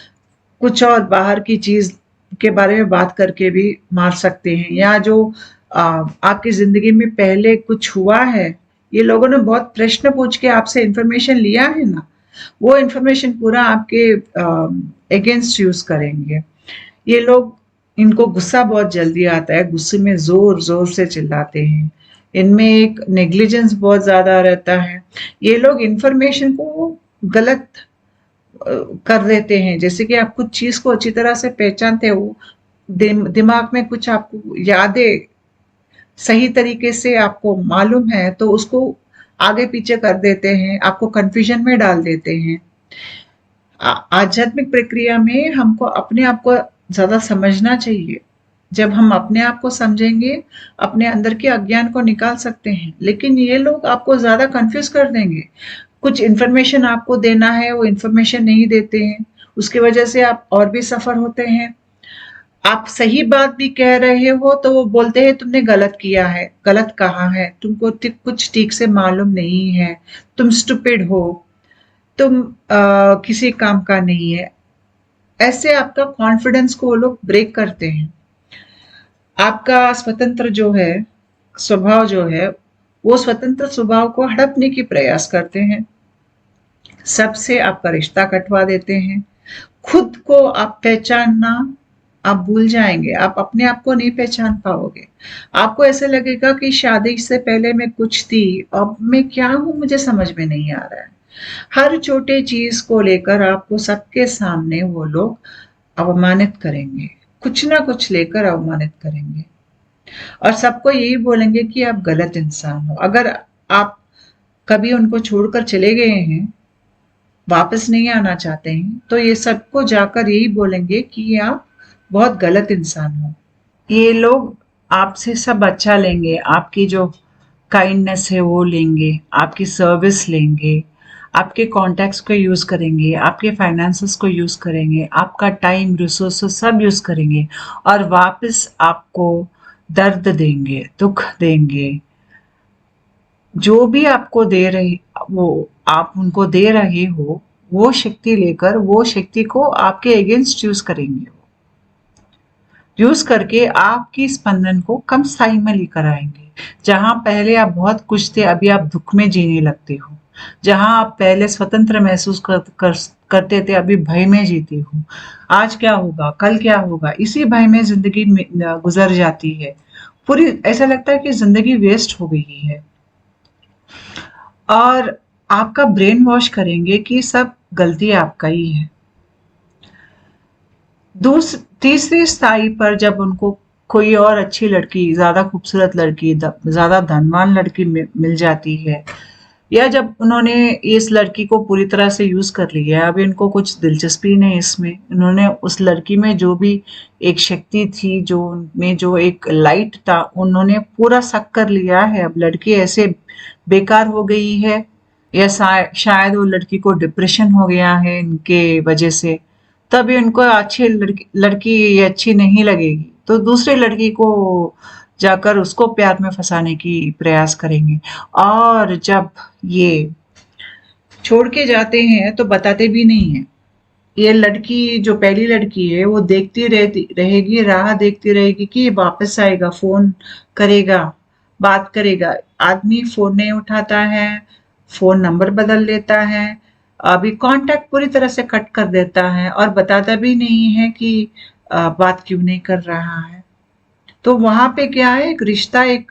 कुछ और बाहर की चीज के बारे में बात करके भी मार सकते हैं। या जो आपकी जिंदगी में पहले कुछ हुआ है, ये लोगों ने बहुत प्रश्न पूछ के आपसे इंफॉर्मेशन लिया है ना, वो इंफॉर्मेशन पूरा आपके अगेंस्ट यूज करेंगे। ये लोग, इनको गुस्सा बहुत जल्दी आता है, गुस्से में जोर जोर से चिल्लाते हैं, इनमें एक नेग्लिजेंस बहुत ज्यादा रहता है। ये लोग इंफॉर्मेशन को गलत कर देते हैं। जैसे कि आप कुछ चीज को अच्छी तरह से पहचानते हो, दिमाग में कुछ आपको यादें सही तरीके से आपको मालूम है, तो उसको आगे पीछे कर देते हैं, आपको कंफ्यूजन में डाल देते हैं। आध्यात्मिक प्रक्रिया में हमको अपने आप को ज्यादा समझना चाहिए। जब हम अपने आप को समझेंगे, अपने अंदर के अज्ञान को निकाल सकते हैं। लेकिन ये लोग आपको ज्यादा कंफ्यूज कर देंगे। कुछ इन्फॉर्मेशन आपको देना है, वो इन्फॉर्मेशन नहीं देते हैं, उसकी वजह से आप और भी सफर होते हैं। आप सही बात भी कह रहे हो तो वो बोलते हैं तुमने गलत किया है, गलत कहा है, तुमको कुछ ठीक से मालूम नहीं है, तुम स्टूपिड हो, तुम किसी काम का नहीं है। ऐसे आपका कॉन्फिडेंस को वो लोग ब्रेक करते हैं। आपका स्वतंत्र जो है, स्वभाव जो है, वो स्वतंत्र स्वभाव को हड़पने की प्रयास करते हैं। सबसे आपका रिश्ता कटवा देते हैं। खुद को आप पहचानना आप भूल जाएंगे, आप अपने आप को नहीं पहचान पाओगे। आपको ऐसे लगेगा कि शादी से पहले मैं कुछ थी, अब मैं क्या हूं मुझे समझ में नहीं आ रहा है। हर छोटे चीज को लेकर आपको सबके सामने वो लोग अवमानित करेंगे, कुछ ना कुछ लेकर अवमानित करेंगे, और सबको यही बोलेंगे कि आप गलत इंसान हो। अगर आप कभी उनको छोड़कर चले गए हैं, वापस नहीं आना चाहते हैं, तो ये सबको जाकर यही बोलेंगे कि आप बहुत गलत इंसान हो। ये लोग आपसे सब अच्छा लेंगे, आपकी जो काइंडनेस है वो लेंगे, आपकी सर्विस लेंगे, आपके कॉन्टैक्ट्स को यूज करेंगे, आपके फाइनेंसेस को यूज करेंगे, आपका टाइम, रिसोर्सेस सब यूज करेंगे, और वापस आपको दर्द देंगे, दुख देंगे। जो भी आपको दे रहे, वो आप उनको दे रहे हो, वो शक्ति लेकर वो शक्ति को आपके अगेंस्ट यूज करेंगे। यूज करके आपकी स्पंदन को कम स्थाई में लेकर आएंगे। जहां पहले आप बहुत खुश थे, अभी आप दुख में जीने लगते हो। जहां आप पहले स्वतंत्र महसूस करते थे, अभी भय में जीते हो। आज क्या होगा, कल क्या होगा, इसी भय में जिंदगी गुजर जाती है। पूरी ऐसा लगता है कि जिंदगी वेस्ट हो गई है। और आपका ब्रेन वॉश करेंगे कि सब गलती आपका ही है। तीसरी स्थाई पर जब उनको कोई और अच्छी लड़की, ज्यादा खूबसूरत लड़की, ज्यादा धनवान लड़की मिल जाती है, या जब उन्होंने इस लड़की को पूरी तरह से यूज कर लिया, अभी इनको कुछ दिलचस्पी नहीं इसमें, उन्होंने उस लड़की में जो भी एक शक्ति थी, जो उनमें जो एक लाइट था, उन्होंने पूरा सक कर लिया है। अब लड़की ऐसे बेकार हो गई है, या शायद वो लड़की को डिप्रेशन हो गया है इनके वजह से, तभी उनको अच्छी लड़की ये अच्छी नहीं लगेगी, तो दूसरे लड़की को जाकर उसको प्यार में फंसाने की प्रयास करेंगे। और जब ये छोड़ के जाते हैं तो बताते भी नहीं है। ये लड़की, जो पहली लड़की है, वो देखती रहेगी, राह देखती रहेगी कि ये वापस आएगा, फोन करेगा, बात करेगा। आदमी फोन नहीं उठाता है, फोन नंबर बदल लेता है, अभी कांटेक्ट पूरी तरह से कट कर देता है, और बताता भी नहीं है कि बात क्यों नहीं कर रहा है। तो वहां पे क्या है, एक रिश्ता, एक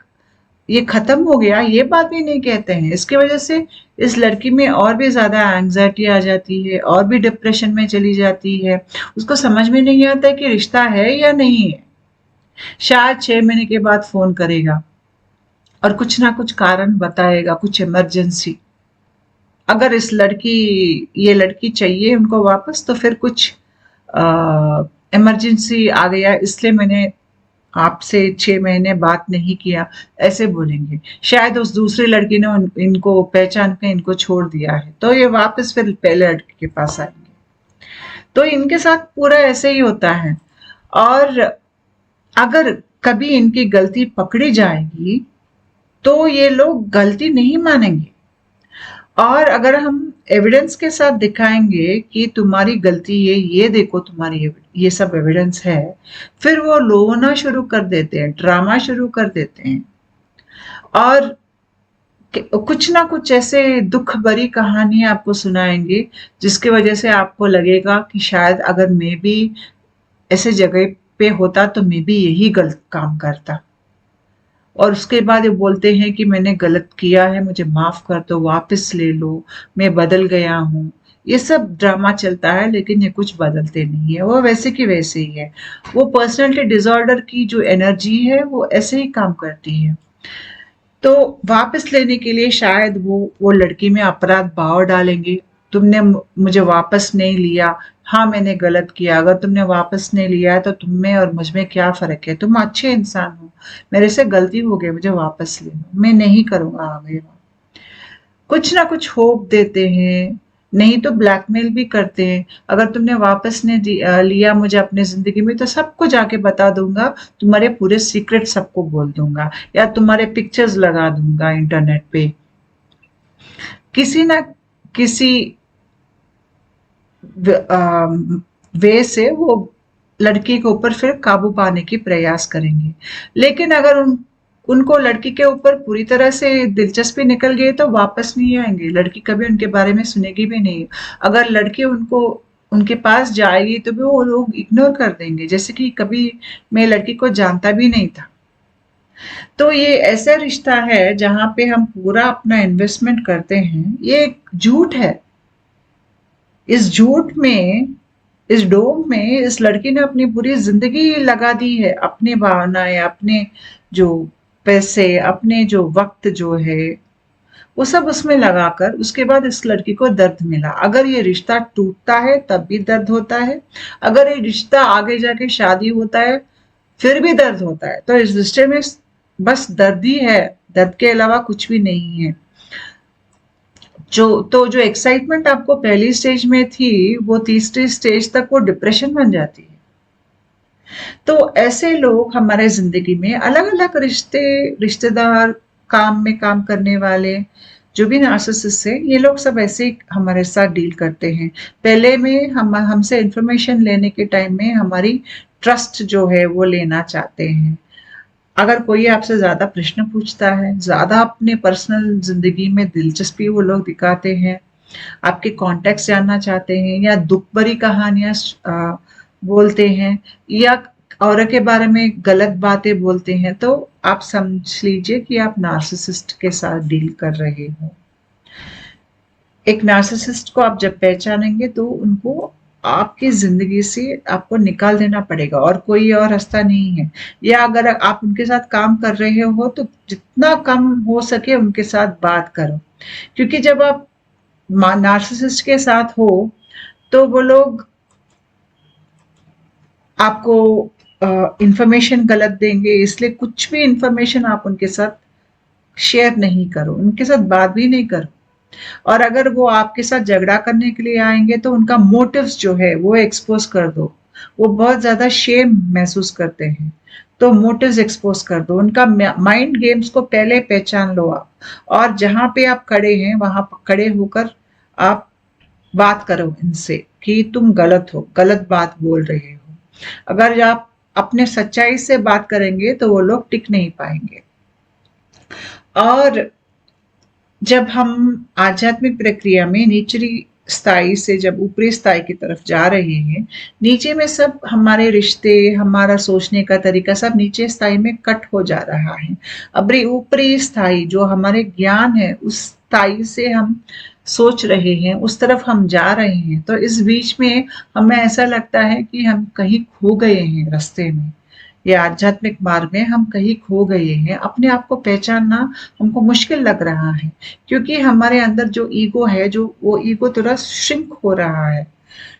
ये खत्म हो गया, ये बात भी नहीं कहते हैं। इसकी वजह से इस लड़की में और भी ज्यादा एंग्जाइटी आ जाती है, और भी डिप्रेशन में चली जाती है। उसको समझ में नहीं आता कि रिश्ता है या नहीं है। शायद 6 महीने के बाद फोन करेगा और कुछ ना कुछ कारण बताएगा, कुछ इमरजेंसी। अगर ये लड़की चाहिए उनको वापस, तो फिर कुछ इमरजेंसी आ गया, इसलिए मैंने आपसे 6 महीने बात नहीं किया, ऐसे बोलेंगे। शायद उस दूसरी लड़की ने इनको पहचान के इनको छोड़ दिया है, तो ये वापस फिर पहले लड़के के पास आएंगे। तो इनके साथ पूरा ऐसे ही होता है। और अगर कभी इनकी गलती पकड़ी जाएगी तो ये लोग गलती नहीं मानेंगे। और अगर हम एविडेंस के साथ दिखाएंगे कि तुम्हारी गलती ये देखो तुम्हारी ये सब एविडेंस है, फिर वो रोना शुरू कर देते हैं, ड्रामा शुरू कर देते हैं और कुछ ना कुछ ऐसे दुख भरी कहानियां आपको सुनाएंगे जिसकी वजह से आपको लगेगा कि शायद अगर मैं भी ऐसे जगह पे होता तो मैं भी यही गलत काम करता। और उसके बाद ये बोलते हैं कि मैंने गलत किया है, मुझे माफ कर दो, वापस ले लो, मैं बदल गया हूँ। ये सब ड्रामा चलता है लेकिन ये कुछ बदलते नहीं है, वो वैसे की वैसे ही है। वो पर्सनैलिटी डिसऑर्डर की जो एनर्जी है वो ऐसे ही काम करती है। तो वापस लेने के लिए शायद वो लड़की में अपराध भाव डालेंगे। तुमने मुझे वापस नहीं लिया, हाँ मैंने गलत किया, अगर तुमने वापस नहीं लिया है तो तुम में और मुझ में क्या फर्क है, तुम अच्छे इंसान हो, मेरे से गलती हो गई, मुझे वापस ले लो, मैं नहीं करूंगा आगे। कुछ ना कुछ होप देते हैं, नहीं तो ब्लैकमेल भी करते हैं। अगर तुमने वापस ने लिया मुझे अपनी जिंदगी में तो सबको जाके बता दूंगा, तुम्हारे पूरे सीक्रेट सबको बोल दूंगा, या तुम्हारे पिक्चर्स लगा दूंगा इंटरनेट पे। किसी ना किसी वे से वो लड़की के ऊपर फिर काबू पाने की प्रयास करेंगे। लेकिन अगर उनको लड़की के ऊपर पूरी तरह से दिलचस्पी निकल गई तो वापस नहीं आएंगे, लड़की कभी उनके बारे में सुनेगी भी नहीं। अगर लड़की उनको उनके पास जाएगी तो भी वो लोग इग्नोर कर देंगे, जैसे कि कभी मैं लड़की को जानता भी नहीं था। तो ये ऐसा रिश्ता है जहां पे हम पूरा अपना इन्वेस्टमेंट करते हैं, ये एक झूठ है। इस झूठ में, इस डोम में इस लड़की ने अपनी पूरी जिंदगी लगा दी है, अपनी भावनाएं, अपने जो पैसे, अपने जो वक्त जो है वो सब उसमें लगाकर उसके बाद इस लड़की को दर्द मिला। अगर ये रिश्ता टूटता है तब भी दर्द होता है, अगर ये रिश्ता आगे जाके शादी होता है फिर भी दर्द होता है। तो इस रिश्ते में बस दर्द ही है, दर्द के अलावा कुछ भी नहीं है। जो एक्साइटमेंट आपको पहली स्टेज में थी वो तीसरी स्टेज तक वो डिप्रेशन बन जाती है। तो ऐसे लोग हमारे जिंदगी में अलग अलग रिश्तेदार, काम में काम करने वाले, जो भी नार्सिसिस्ट है, ये लोग सब ऐसे ही हमारे साथ डील करते हैं। पहले में हमसे इंफॉर्मेशन लेने के टाइम में हमारी ट्रस्ट जो है वो लेना चाहते हैं। अगर कोई आपसे ज्यादा प्रश्न पूछता है, ज्यादा अपने पर्सनल जिंदगी में दिलचस्पी वो लोग दिखाते हैं, आपके कॉन्टेक्ट जानना चाहते हैं, या दुख भरी कहानियां बोलते हैं, या औरों के बारे में गलत बातें बोलते हैं, तो आप समझ लीजिए कि आप नार्सिसिस्ट के साथ डील कर रहे हो। एक नार्सिसिस्ट को आप जब पहचानेंगे तो उनको आपकी जिंदगी से आपको निकाल देना पड़ेगा, और कोई और रास्ता नहीं है। या अगर आप उनके साथ काम कर रहे हो तो जितना कम हो सके उनके साथ बात करो, क्योंकि जब आप नार्सिसिस्ट के साथ हो तो वो लोग आपको इंफॉर्मेशन गलत देंगे, इसलिए कुछ भी इंफॉर्मेशन आप उनके साथ शेयर नहीं करो, उनके साथ बात भी नहीं करो। और अगर वो आपके साथ झगड़ा करने के लिए आएंगे तो उनका मोटिव्स जो है वो एक्सपोज कर दो। वो बहुत ज्यादा शेम महसूस करते हैं, तो मोटिव्स एक्सपोज कर दो, उनका माइंड गेम्स को पहले पहचान लो आप। और जहां पे आप खड़े हैं वहां खड़े होकर आप बात करो इनसे कि तुम गलत हो, गलत बात बोल रहे हो। अगर आप अपने सच्चाई से बात करेंगे तो वो लोग टिक नहीं पाएंगे। और जब हम आध्यात्मिक प्रक्रिया में निचली स्थाई से जब ऊपरी स्थाई की तरफ जा रहे हैं, नीचे में सब हमारे रिश्ते, हमारा सोचने का तरीका सब नीचे स्थाई में कट हो जा रहा है। अब ऊपरी स्थाई जो हमारे ज्ञान है उस स्थाई से हम सोच रहे हैं, उस तरफ हम जा रहे हैं। तो इस बीच में हमें ऐसा लगता है कि हम कहीं खो गए हैं रास्ते में, ये आध्यात्मिक मार्ग में हम कहीं खो गए हैं। अपने आप को पहचानना हमको मुश्किल लग रहा है, क्योंकि हमारे अंदर जो ईगो है, जो वो ईगो थोड़ा श्रिंक हो रहा है।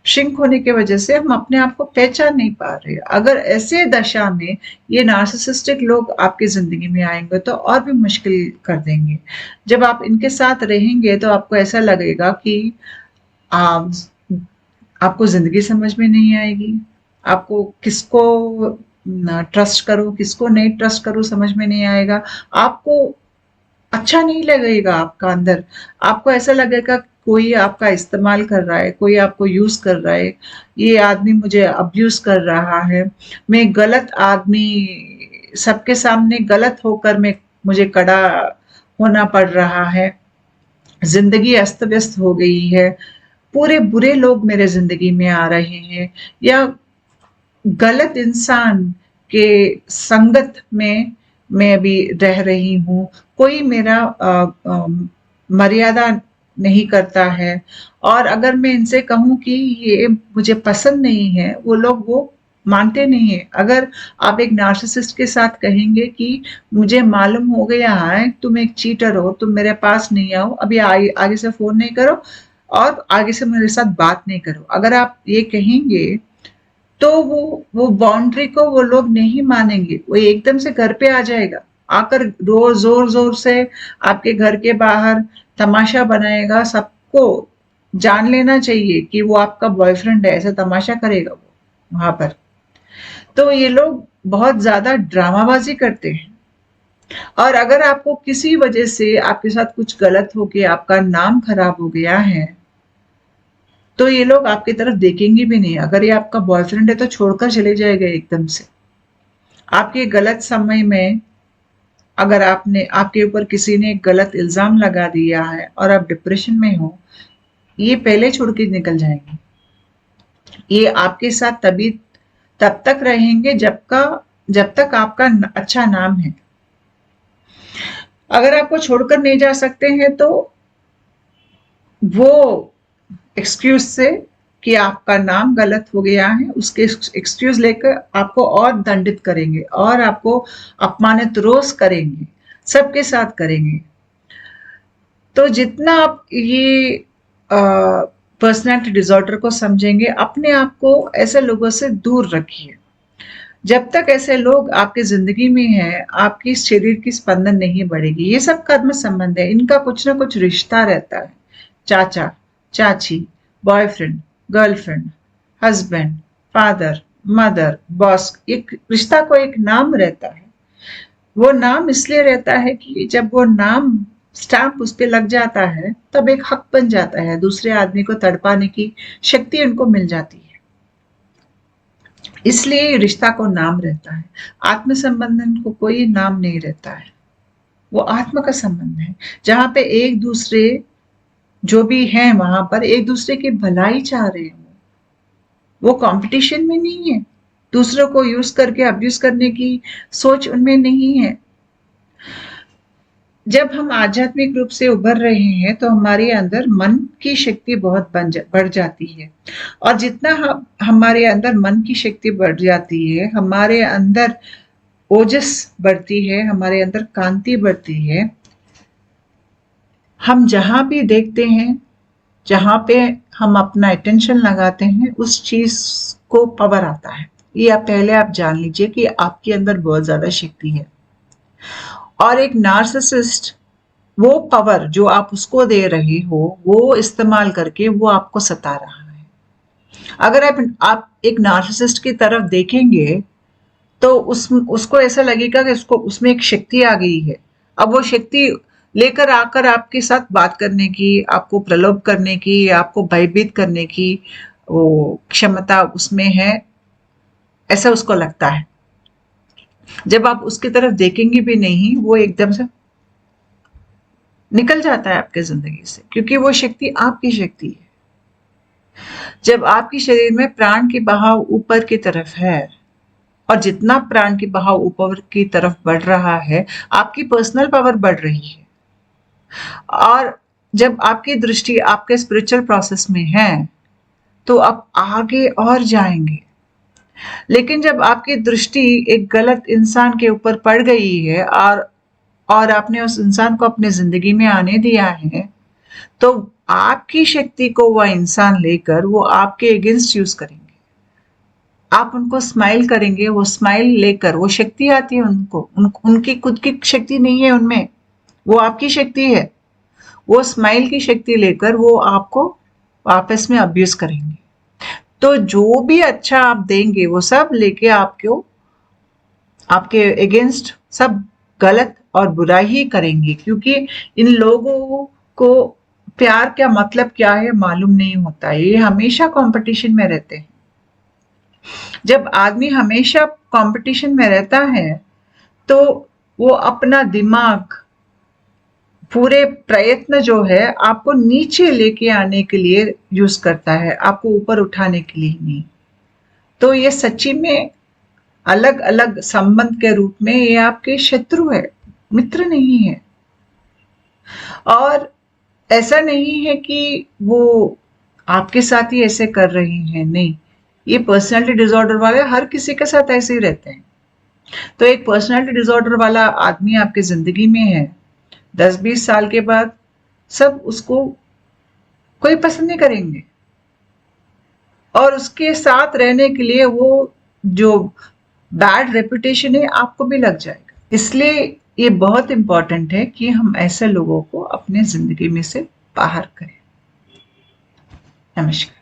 श्रिंक होने की वजह से हम अपने आप को पहचान नहीं पा रहे। अगर ऐसे दशा में ये नार्सिसिस्टिक लोग आपकी जिंदगी में आएंगे तो और भी मुश्किल कर देंगे। जब आप इनके साथ रहेंगे तो आपको ऐसा लगेगा कि आपको ज़िंदगी समझ में नहीं आएगी, आपको किसको ट्रस्ट करूँ, किसको नहीं ट्रस्ट करूँ समझ में नहीं आएगा, आपको अच्छा नहीं लगेगा आपका अंदर, आपको ऐसा लगेगा कोई आपका इस्तेमाल कर रहा है, कोई आपको यूज़ कर रहा है, ये आदमी मुझे अब्यूज़ कर रहा है, मैं गलत आदमी सबके सामने गलत होकर मुझे खड़ा होना पड़ रहा है, ज़िंदगी अस्त-व्यस्त हो गई है, पूरे बुरे लोग मेरे ज़िंदगी में आ रहे हैं या गलत इंसान के संगत में मैं अभी रह रही हूँ, कोई मेरा मर्यादा नहीं करता है और अगर मैं इनसे कहूँ कि ये मुझे पसंद नहीं है, वो लोग वो मानते नहीं है। अगर आप एक नार्सिसिस्ट के साथ कहेंगे कि मुझे मालूम हो गया है तुम एक चीटर हो, तुम मेरे पास नहीं आओ, अभी आगे से फ़ोन नहीं करो और आगे से मेरे साथ बात नहीं करो। अगर आप ये कहेंगे तो वो बाउंड्री को वो लोग नहीं मानेंगे, वो एकदम से घर पे आ जाएगा, आकर रोज जोर जोर से आपके घर के बाहर तमाशा बनाएगा, सबको जान लेना चाहिए कि वो आपका बॉयफ्रेंड है, ऐसा तमाशा करेगा वो वहां पर। तो ये लोग बहुत ज्यादा ड्रामाबाजी करते हैं और अगर आपको किसी वजह से आपके साथ कुछ गलत हो गया, आपका नाम खराब हो गया है, तो ये लोग आपकी तरफ देखेंगे भी नहीं। अगर ये आपका बॉयफ्रेंड है तो छोड़कर चले जाएगा एकदम से। आपके गलत समय में अगर आपने आपके ऊपर किसी ने एक गलत इल्ज़ाम लगा दिया है और आप डिप्रेशन में हो, ये पहले छोड़ के निकल जाएँगे। ये आपके साथ तब तक रहेंगे जब तक आपका अच्छा नाम है। अगर आपको छोड़कर नहीं जा सकते हैं तो वो एक्सक्यूज से कि आपका नाम गलत हो गया है, उसके एक्सक्यूज लेकर आपको और दंडित करेंगे और आपको अपमानित रोष करेंगे, सबके साथ करेंगे। तो जितना आप ये पर्सनैलिटी डिसऑर्डर को समझेंगे, अपने आप को ऐसे लोगों से दूर रखिए। जब तक ऐसे लोग आपकी जिंदगी में हैं, आपकी शरीर की स्पंदन नहीं बढ़ेगी। ये सब कर्म संबंध है, इनका कुछ ना कुछ रिश्ता रहता है। चाचा, चाची, boyfriend, girlfriend, husband, father, mother, boss, एक रिश्ता को एक नाम रहता है। वो नाम इसलिए रहता है कि जब वो नाम स्टैंप उस पे लग जाता है, तब एक हक बन जाता है, दूसरे आदमी को तड़पाने की शक्ति उनको मिल जाती है। इसलिए रिश्ता को नाम रहता है। आत्म संबंधन को कोई नाम नहीं रहता है, वो आत्मा का संबंध है, जहाँ पे एक दूसरे जो भी हैं वहां पर एक दूसरे की भलाई चाह रहे हैं। वो कंपटीशन में नहीं है, दूसरों को यूज करके अब्यूज करने की सोच उनमें नहीं है। जब हम आध्यात्मिक रूप से उभर रहे हैं तो हमारे अंदर मन की शक्ति बहुत बढ़ जाती है और जितना हमारे अंदर मन की शक्ति बढ़ जाती है, हमारे अंदर ओजस बढ़ती है, हमारे अंदर कांति बढ़ती है। हम जहां भी देखते हैं, जहां पे हम अपना अटेंशन लगाते हैं, उस चीज को पावर आता है। ये आप जान लीजिए कि आपके अंदर बहुत ज्यादा शक्ति है और एक नार्सिसिस्ट वो पावर जो आप उसको दे रहे हो, वो इस्तेमाल करके वो आपको सता रहा है। अगर आप एक नार्सिसिस्ट की तरफ देखेंगे तो उसको ऐसा लगेगा कि उसमें एक शक्ति आ गई है। अब वो शक्ति लेकर आकर आपके साथ बात करने की, आपको प्रलोभ करने की, आपको भयभीत करने की वो क्षमता उसमें है, ऐसा उसको लगता है। जब आप उसकी तरफ देखेंगे भी नहीं, वो एकदम से निकल जाता है आपके जिंदगी से, क्योंकि वो शक्ति आपकी शक्ति है। जब आपके शरीर में प्राण की बहाव ऊपर की तरफ है और जितना प्राण की बहाव ऊपर की तरफ बढ़ रहा है, आपकी पर्सनल पावर बढ़ रही है और जब आपकी दृष्टि आपके स्पिरिचुअल प्रोसेस में है तो आप आगे और जाएंगे। लेकिन जब आपकी दृष्टि एक गलत इंसान के ऊपर पड़ गई है और आपने उस इंसान को अपने जिंदगी में आने दिया है, तो आपकी शक्ति को वह इंसान लेकर वो आपके अगेंस्ट यूज करेंगे। आप उनको स्माइल करेंगे, वो स्माइल लेकर, वो शक्ति आती है उनको, उनकी खुद की शक्ति नहीं है उनमें, वो आपकी शक्ति है। वो स्माइल की शक्ति लेकर वो आपको आपस में अब्यूज करेंगे। तो जो भी अच्छा आप देंगे वो सब लेके आपके अगेंस्ट सब गलत और बुरा ही करेंगे, क्योंकि इन लोगों को प्यार का मतलब क्या है मालूम नहीं होता है। ये हमेशा कंपटीशन में रहते हैं। जब आदमी हमेशा कंपटीशन में रहता है तो वो अपना दिमाग, पूरे प्रयत्न जो है आपको नीचे लेके आने के लिए यूज करता है, आपको ऊपर उठाने के लिए नहीं। तो ये सच्ची में अलग अलग संबंध के रूप में ये आपके शत्रु है, मित्र नहीं है। और ऐसा नहीं है कि वो आपके साथ ही ऐसे कर रहे हैं, नहीं। ये पर्सनालिटी डिसऑर्डर वाले हर किसी के साथ ऐसे ही रहते हैं। तो एक पर्सनालिटी डिसऑर्डर वाला आदमी आपकी जिंदगी में है, 10-20 साल के बाद सब उसको कोई पसंद नहीं करेंगे, और उसके साथ रहने के लिए वो जो बैड रेपुटेशन है आपको भी लग जाएगा। इसलिए ये बहुत इंपॉर्टेंट है कि हम ऐसे लोगों को अपने जिंदगी में से बाहर करें। नमस्कार।